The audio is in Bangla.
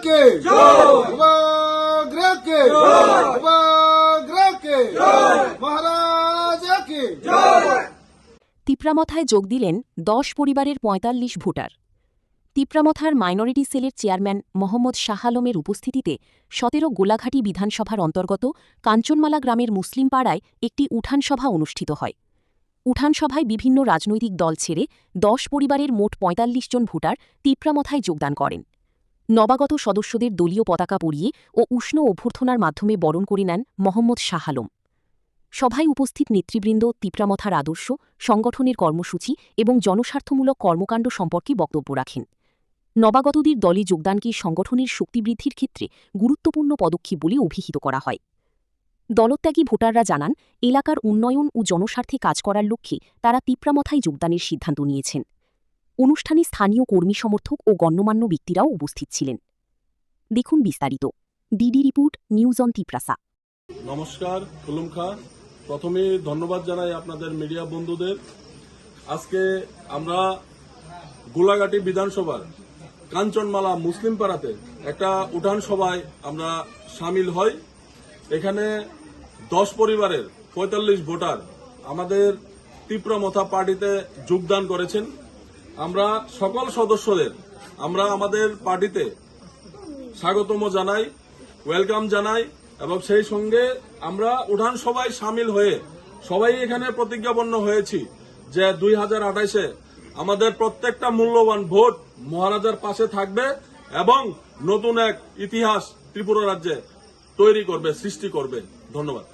के उपग्रह के महाराजा के। তিপ্রামথায় যোগ দিলেন 10 পরিবারের 45 ভোটার। তিপ্রামথার মাইনরিটি সেলের চেয়ারম্যান মোহাম্মদ শাহ আলমের উপস্থিতিতে 17 গোলাঘাটি বিধানসভার অন্তর্গত কাঞ্চনমালা গ্রামের মুসলিম পাড়ায় একটি উঠানসভা অনুষ্ঠিত হয়। উঠানসভায় বিভিন্ন রাজনৈতিক দল ছেড়ে 10 পরিবারের মোট 45 জন ভোটার তিপ্রামথায় যোগদান করেন। নবাগত সদস্যদের দলীয় পতাকা পরিয়ে ও উষ্ণ অভ্যর্থনার মাধ্যমে বরণ করে নেন মোহাম্মদ শাহ আলম। সভায় উপস্থিত নেতৃবৃন্দ তিপ্রামথার আদর্শ, সংগঠনের কর্মসূচি এবং জনস্বার্থমূলক কর্মকাণ্ড সম্পর্কে বক্তব্য রাখেন। নবাগতদের দলে যোগদানকে সংগঠনের শক্তিবৃদ্ধির ক্ষেত্রে গুরুত্বপূর্ণ পদক্ষেপ বলে অভিহিত করা হয়। দলত্যাগী ভোটাররা জানান, এলাকার উন্নয়ন ও জনস্বার্থে কাজ করার লক্ষ্যে তারা তিপ্রামথায় যোগদানের সিদ্ধান্ত নিয়েছেন। অনুষ্ঠানে স্থানীয় কর্মী সমর্থক ও গণ্যমান্য ব্যক্তিরাও উপস্থিত ছিলেন। দেখুন বিস্তারিত। DD report, news on Tiprasa. নমস্কার, কুলুম খা। প্রথমে ধন্যবাদ জানাই আপনাদের মিডিয়া বন্ধুদের। আজকে আমরা গোলাঘাটি বিধানসভার কাঞ্চনমালা মুসলিম পাড়াতে একটা উঠান সভায় আমরা সামিল হই। এখানে 10 পরিবারের 45 ভোটার আমাদের তিপ্রামথা পার্টিতে যোগদান করেছেন। আমরা সকল সদস্যদের আমরা আমাদের পার্টিতে স্বাগতম জানাই, ওয়েলকাম জানাই এবং সেই সঙ্গে আমরা উঠান সভায় সামিল হয়ে সবাই এখানে প্রতিজ্ঞাবদ্ধ হয়েছি যে 2028-এ আমাদের প্রত্যেকটা মূল্যবান ভোট মহারাজার পাশে থাকবে এবং নতুন এক ইতিহাস ত্রিপুরা রাজ্যে তৈরি করবে, সৃষ্টি করবে। ধন্যবাদ।